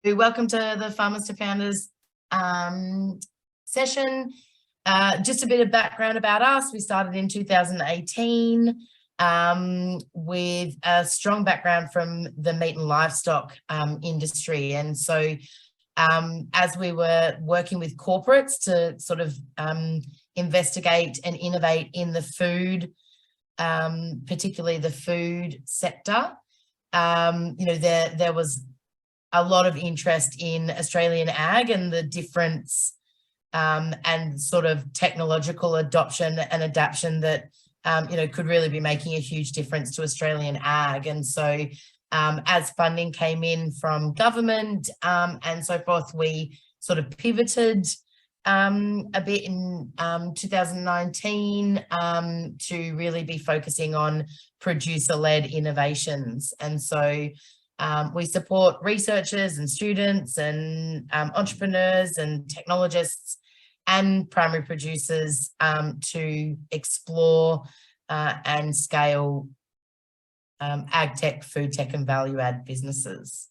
Welcome to the Farmers2Founders session. Just a bit of background about us. We started in 2018 with a strong background from the meat and livestock industry. And so as we were working with corporates to sort of investigate and innovate in the food, particularly the food sector, there was a lot of interest in Australian ag and the difference and sort of technological adoption and adaptation that, could really be making a huge difference to Australian ag. And so as funding came in from government and so forth, we sort of pivoted a bit in 2019 to really be focusing on producer-led innovations. And so we support researchers and students and entrepreneurs and technologists and primary producers to explore and scale ag tech, food tech and value add businesses.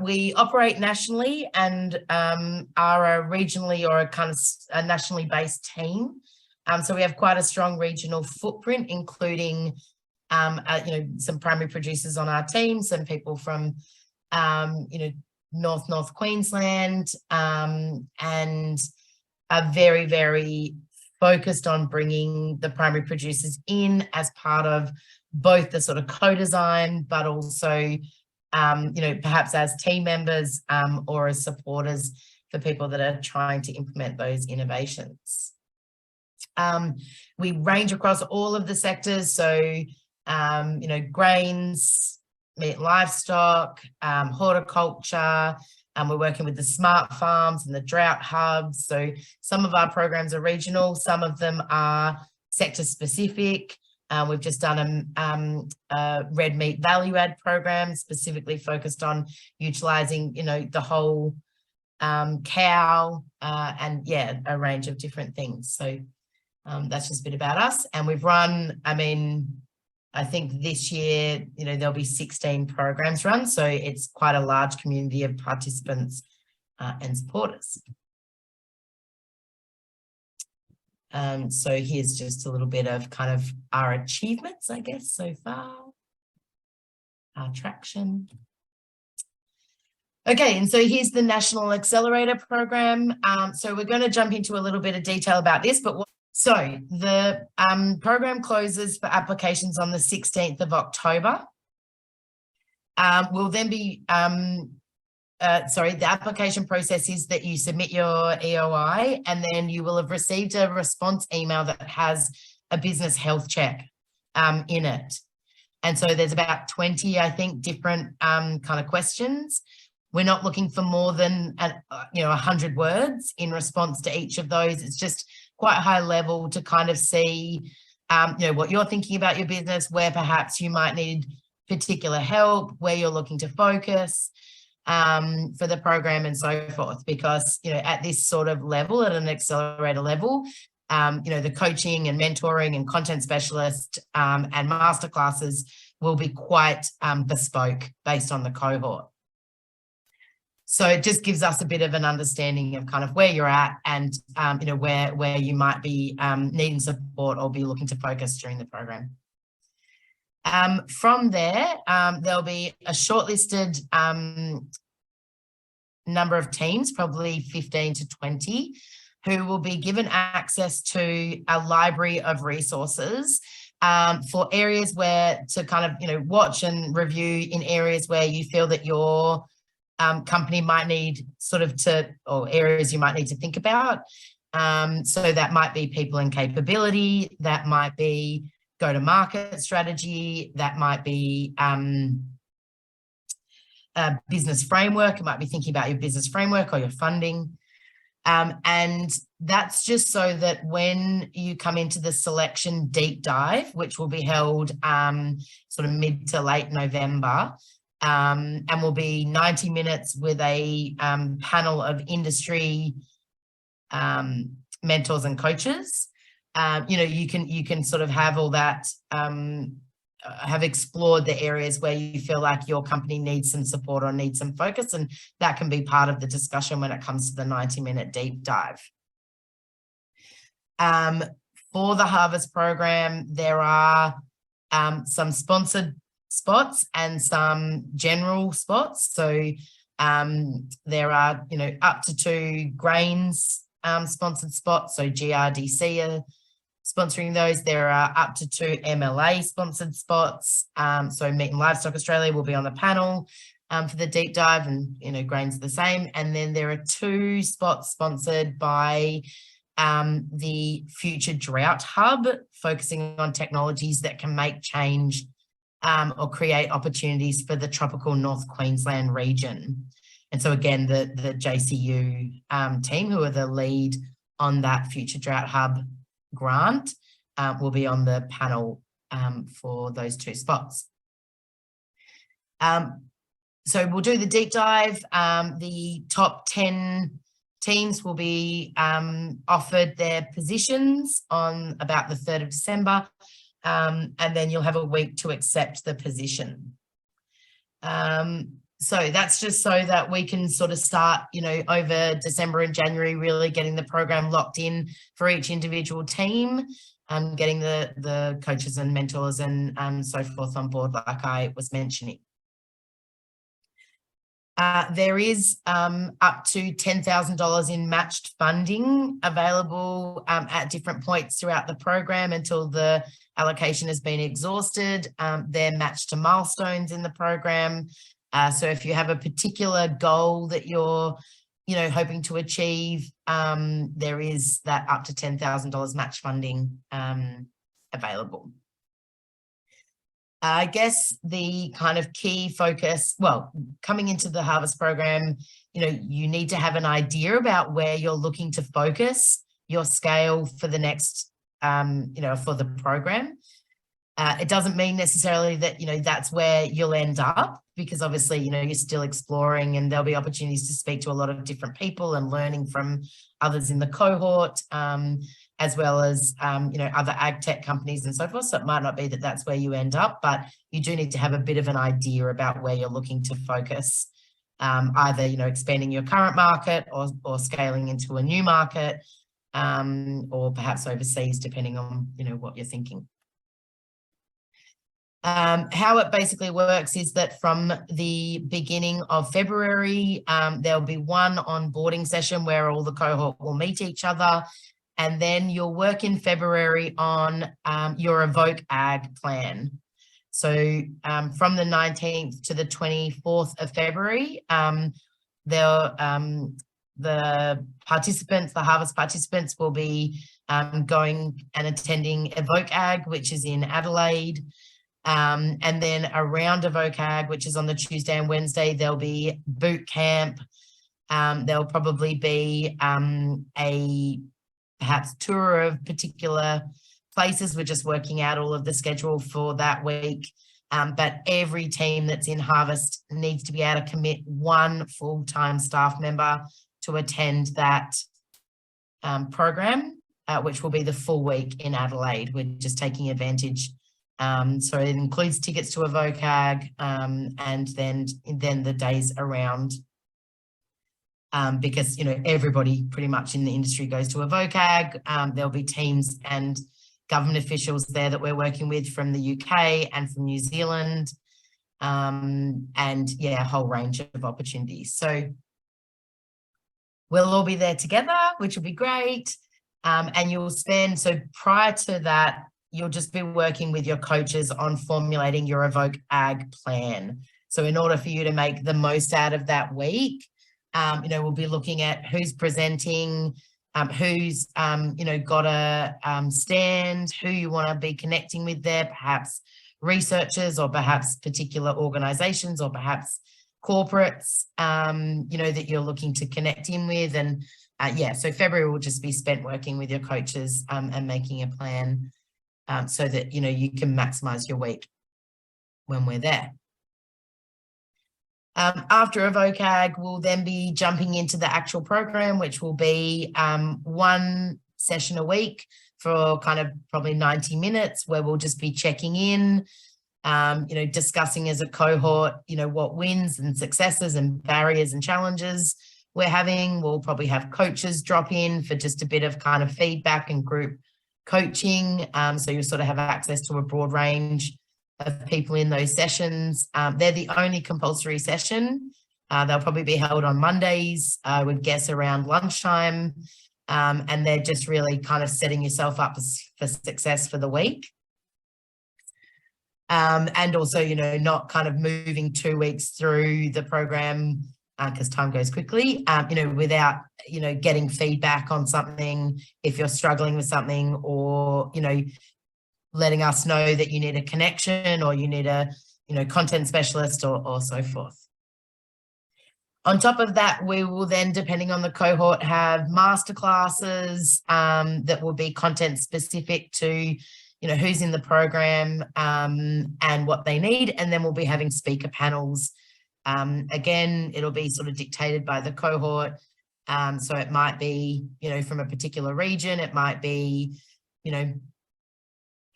We operate nationally and are a regionally or a kind of a nationally based team. So we have quite a strong regional footprint, including some primary producers on our team, some people from, North Queensland, and are very, very focused on bringing the primary producers in as part of both the sort of co-design, but also, perhaps as team members or as supporters for people that are trying to implement those innovations. We range across all of the sectors. So, grains, meat, livestock, horticulture, and we're working with the smart farms and the drought hubs. So some of our programs are regional, some of them are sector specific. We've just done a red meat value add program specifically focused on utilising, the whole cow and a range of different things. So that's just a bit about us. And we've run, I think this year, there'll be 16 programs run. So it's quite a large community of participants and supporters. So here's just a little bit of kind of our achievements, I guess, so far, our traction. Okay, and so here's the National Accelerator Program. So we're going to jump into a little bit of detail about this, but so the program closes for applications on the 16th of October. We'll then be, the application process is that you submit your EOI and then you will have received a response email that has a business health check in it. And so there's about 20, I think, different kind of questions. We're not looking for more than, 100 words in response to each of those. It's just quite high level to kind of see, what you're thinking about your business, where perhaps you might need particular help, where you're looking to focus for the program and so forth. Because, at this sort of level, at an accelerator level, the coaching and mentoring and content specialist and masterclasses will be quite bespoke based on the cohort. So it just gives us a bit of an understanding of kind of where you're at and, where you might be needing support or be looking to focus during the program. From there, there'll be a shortlisted number of teams, probably 15 to 20, who will be given access to a library of resources for areas where to kind of, watch and review in areas where you feel that your company might need or areas you might need to think about. So that might be people and capability, that might be go-to-market strategy, that might be a business framework. It might be thinking about your business framework or your funding. And that's just so that when you come into the selection deep dive, which will be held sort of mid to late November, and will be 90 minutes with a panel of industry mentors and coaches. You can sort of have all that have explored the areas where you feel like your company needs some support or needs some focus, and that can be part of the discussion when it comes to the 90-minute deep dive. For the Harvest program, there are some sponsored spots and some general spots. So there are, up to 2 grains sponsored spots. So GRDC are sponsoring those. There are up to 2 MLA sponsored spots. So Meat and Livestock Australia will be on the panel for the deep dive, and grains are the same. And then there are 2 spots sponsored by the Future Drought Hub, focusing on technologies that can make change or create opportunities for the tropical North Queensland region. And so again, the JCU team, who are the lead on that Future Drought Hub grant, will be on the panel for those 2 spots. So we'll do the deep dive. The top 10 teams will be offered their positions on about the 3rd of December, and then you'll have a week to accept the position. So that's just so that we can sort of start, over December and January, really getting the program locked in for each individual team, getting the coaches and mentors and so forth on board, like I was mentioning. There is up to $10,000 in matched funding available at different points throughout the program until the allocation has been exhausted. They're matched to milestones in the program. So if you have a particular goal that you're, hoping to achieve, there is that up to $10,000 match funding available. I guess the kind of key focus, coming into the Harvest program, you need to have an idea about where you're looking to focus your scale for the next, for the program. It doesn't mean necessarily that, that's where you'll end up, because obviously, you're still exploring, and there'll be opportunities to speak to a lot of different people and learning from others in the cohort, as well as, other ag tech companies and so forth. So it might not be that that's where you end up, but you do need to have a bit of an idea about where you're looking to focus, either, expanding your current market or scaling into a new market, or perhaps overseas, depending on, what you're thinking. How it basically works is that from the beginning of February, there'll be one onboarding session where all the cohort will meet each other, and then you'll work in February on your Evoke Ag plan. So from the 19th to the 24th of February, the participants, the Harvest participants, will be going and attending Evoke Ag, which is in Adelaide. And then around Evoke Ag, which is on the Tuesday and Wednesday, there'll be boot camp. There'll probably be a perhaps tour of particular places. We're just working out all of the schedule for that week. But every team that's in Harvest needs to be able to commit 1 full-time staff member to attend that program, which will be the full week in Adelaide. We're just taking advantage. So it includes tickets to Evoke Ag, and then the days around, because, everybody pretty much in the industry goes to Evoke Ag. There'll be teams and government officials there that we're working with from the UK and from New Zealand, and yeah, a whole range of opportunities. So we'll all be there together, which will be great. And you'll spend, so prior to that, you'll just be working with your coaches on formulating your Evoke Ag plan. So in order for you to make the most out of that week, we'll be looking at who's presenting, who's, got a stand, who you want to be connecting with there, perhaps researchers or perhaps particular organizations or perhaps corporates, that you're looking to connect in with. And yeah, so February will just be spent working with your coaches and making a plan so that, you can maximize your week when we're there. After Evoke Ag, we'll then be jumping into the actual program, which will be 1 session a week for kind of probably 90 minutes, where we'll just be checking in, discussing as a cohort, what wins and successes and barriers and challenges we're having. We'll probably have coaches drop in for just a bit of kind of feedback and group coaching. So you sort of have access to a broad range of people in those sessions. They're the only compulsory session. They'll probably be held on Mondays, I would guess around lunchtime. And they're just really kind of setting yourself up for success for the week. And also, not kind of moving 2 weeks through the program because time goes quickly, without, getting feedback on something, if you're struggling with something, or, letting us know that you need a connection or you need a, content specialist or so forth. On top of that, we will then, depending on the cohort, have masterclasses that will be content specific to, who's in the program and what they need. And then we'll be having speaker panels. Again, it'll be sort of dictated by the cohort. So it might be, from a particular region, it might be,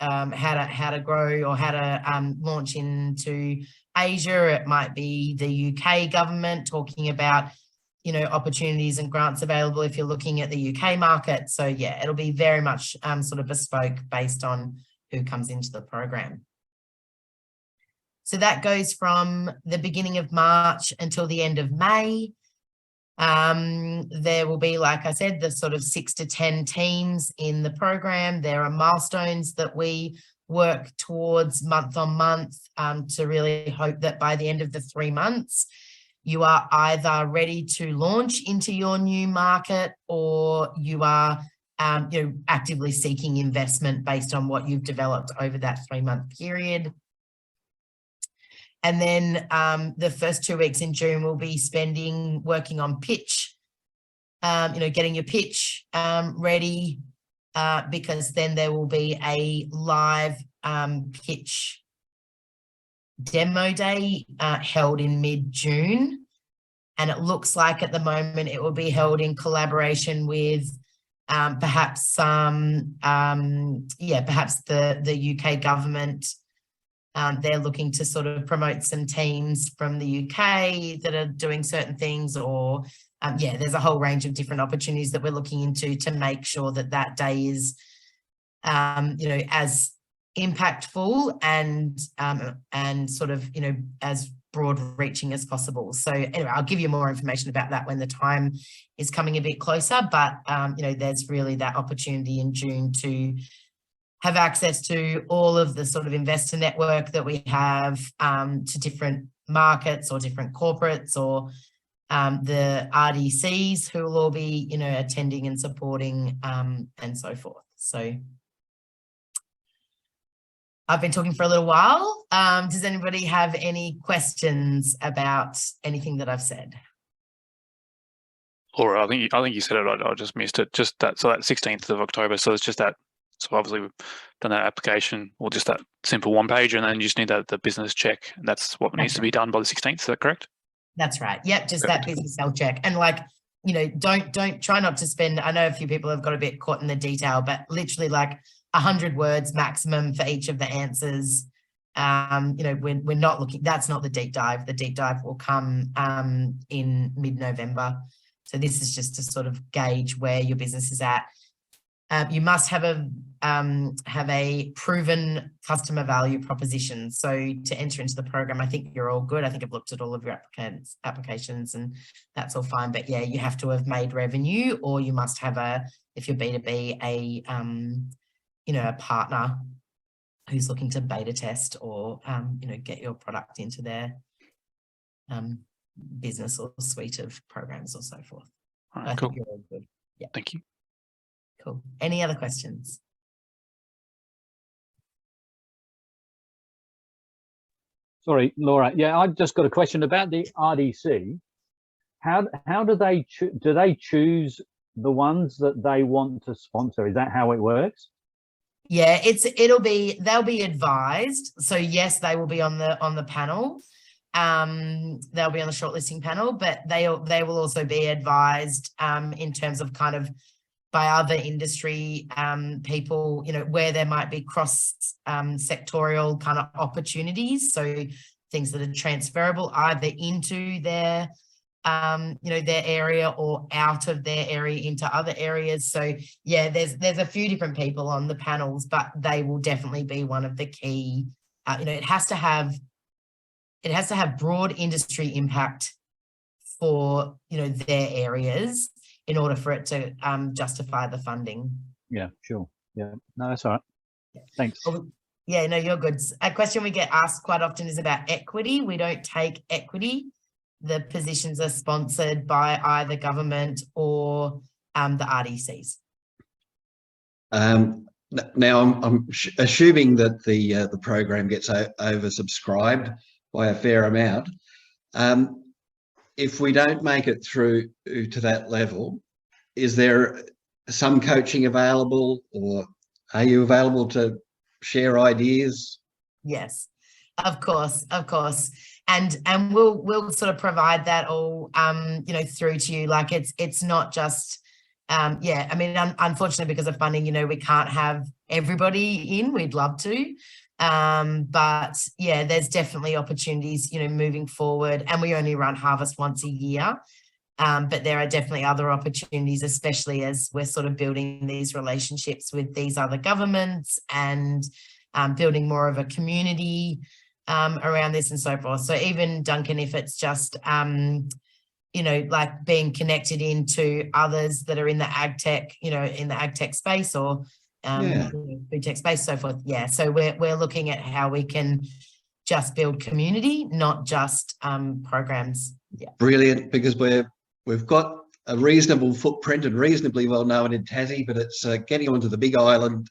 how to grow or how to launch into Asia. It might be the UK government talking about, opportunities and grants available if you're looking at the UK market. So yeah, it'll be very much sort of bespoke based on who comes into the program. So that goes from the beginning of March until the end of May. There will be, like I said, the sort of 6 to 10 teams in the program. There are milestones that we work towards month on month to really hope that by the end of the 3 months, you are either ready to launch into your new market or you are actively seeking investment based on what you've developed over that 3-month period. And then the first 2 weeks in June, we'll be spending working on pitch, getting your pitch ready, because then there will be a live pitch demo day held in mid-June. And it looks like at the moment it will be held in collaboration with perhaps the UK government. They're looking to sort of promote some teams from the UK that are doing certain things, or there's a whole range of different opportunities that we're looking into to make sure that that day is, as impactful and sort of, as broad reaching as possible. So anyway, I'll give you more information about that when the time is coming a bit closer, but, there's really that opportunity in June to have access to all of the sort of investor network that we have, to different markets or different corporates, or the RDCs who will all be, attending and supporting and so forth. So I've been talking for a little while. Does anybody have any questions about anything that I've said? Laura, I think you said it. I just missed it. Just that. So that 16th of October. So it's just that. So obviously we've done that application, or just that simple one page, and then you just need the business check. And that's what needs to be done by the 16th. Is that correct? That's right. Yep. Just that business health check. And don't try not to spend. I know a few people have got a bit caught in the detail, but literally 100 words maximum for each of the answers. We're not looking. That's not the deep dive. The deep dive will come in mid-November. So this is just to sort of gauge where your business is at. You must have a proven customer value proposition. So to enter into the program, I think you're all good. I think I've looked at all of your applications and that's all fine. But yeah, you have to have made revenue, or you must have if you're B2B, a partner who's looking to beta test or, get your product into their business or suite of programs or so forth. All right, I cool. think you're all good. Yeah. Thank you. Cool. Any other questions? Sorry, Laura. Yeah, I've just got a question about the RDC. How do they choose the ones that they want to sponsor? Is that how it works? Yeah, they'll be advised. So yes, they will be on the panel. They'll be on the shortlisting panel, but they will also be advised in terms of kind of by other industry people, you know, where there might be cross sectorial kind of opportunities. So things that are transferable either into their, you know, their area or out of their area into other areas. So yeah, there's a few different people on the panels, but they will definitely be one of the key, you know, it has to have broad industry impact for, you know, their areas in order for it to justify the funding. Yeah, sure. Yeah, no, that's all right. Thanks. Oh, yeah, no, you're good. A question we get asked quite often is about equity. We don't take equity. The positions are sponsored by either government or the RDCs. Now, I'm assuming that the program gets oversubscribed by a fair amount. If we don't make it through to that level, is there some coaching available, or are you available to share ideas? Yes, of course. And we'll sort of provide that all, you know, through to you. Like it's not just, yeah, I mean, unfortunately, because of funding, you know, we can't have everybody in. We'd love to. But yeah, there's definitely opportunities, you know, moving forward, and we only run Harvest once a year. But there are definitely other opportunities, especially as we're sort of building these relationships with these other governments and building more of a community around this and so forth. So even, Duncan, if it's just, you know, like being connected into others that are in the ag tech, you know, in the ag tech space or food tech space, so forth. Yeah, so we're looking at how we can just build community, not just programs. Yeah, Brilliant, because we've got a reasonable footprint and reasonably well known in Tassie, but it's getting onto the big island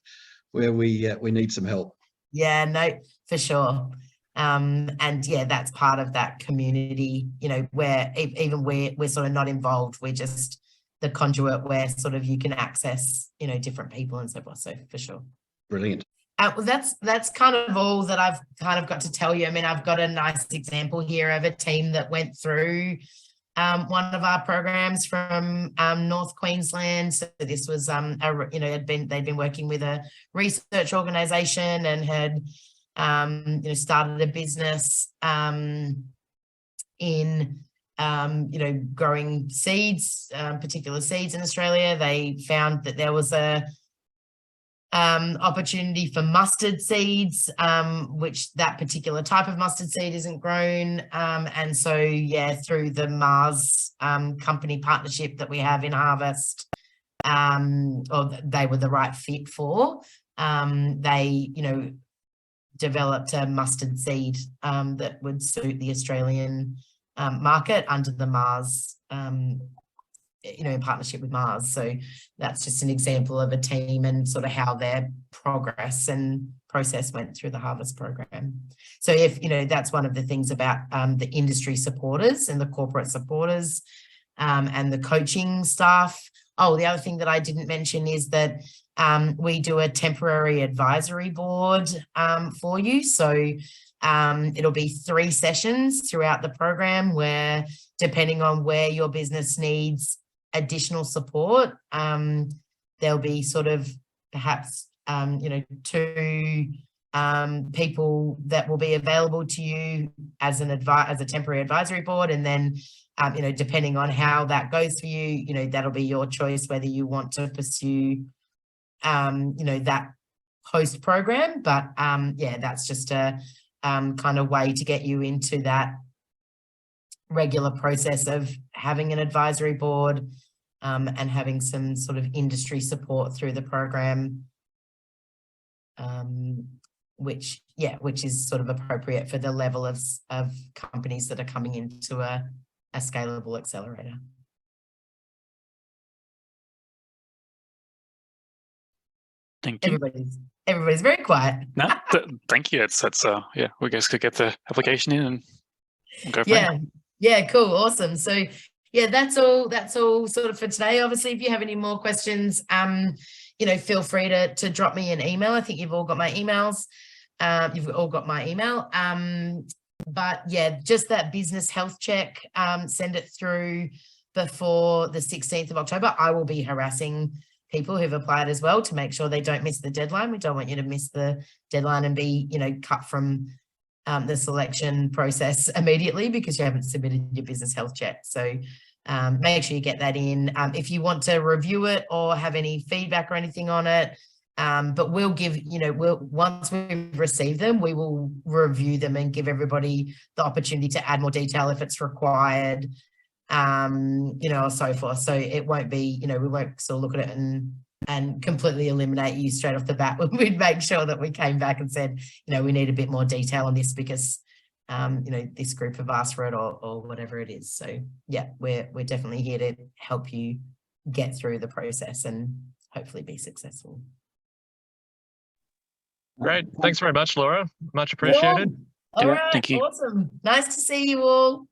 where we need some help. Yeah, no, for sure. And yeah, that's part of that community, you know, where even we're sort of not involved. We're just the conduit where sort of you can access, you know, different people and so forth. So for sure. Brilliant. Well, that's kind of all that I've kind of got to tell you. I mean, I've got a nice example here of a team that went through one of our programs from North Queensland. So this was, you know, they'd been working with a research organisation and had, you know, started a business in, you know, growing seeds, particular seeds in Australia. They found that there was a opportunity for mustard seeds, which that particular type of mustard seed isn't grown. And so, yeah, through the Mars company partnership that we have in Harvest, or they were the right fit for, they, you know, developed a mustard seed that would suit the Australian market under the Mars, you know, in partnership with Mars. So that's just an example of a team and sort of how their progress and process went through the Harvest program. So if, you know, that's one of the things about the industry supporters and the corporate supporters and the coaching staff. Oh, the other thing that I didn't mention is that we do a temporary advisory board for you. So it'll be 3 sessions throughout the program where, depending on where your business needs additional support, there'll be sort of perhaps, you know, 2 people that will be available to you as a temporary advisory board. And then, you know, depending on how that goes for you, you know, that'll be your choice whether you want to pursue, you know, that host program. But yeah, that's just a kind of way to get you into that regular process of having an advisory board and having some sort of industry support through the program, which is sort of appropriate for the level of companies that are coming into a scalable accelerator. Thank you. Everybody's very quiet. No, thank you. That's yeah, we guys could get the application in and go from there. Yeah, cool, awesome. So yeah, that's all sort of for today. Obviously, if you have any more questions, you know, feel free to drop me an email. I think you've all got my emails. You've all got my email. But yeah, just that business health check, send it through before the 16th of October. I will be harassing people who've applied as well to make sure they don't miss the deadline. We don't want you to miss the deadline and be, you know, cut from the selection process immediately because you haven't submitted your business health check. So make sure you get that in. If you want to review it or have any feedback or anything on it, but we'll give, you know, once we've received them, we will review them and give everybody the opportunity to add more detail if it's required, you know, so forth. So it won't be, you know, we won't sort of look at it and completely eliminate you straight off the bat. We'd make sure that we came back and said, you know, we need a bit more detail on this because, you know, this group have asked for it or whatever it is. So yeah, we're definitely here to help you get through the process and hopefully be successful. Great. Thanks very much, Laura. Much appreciated. All Yeah, right. thank you. Awesome. Nice to see you all.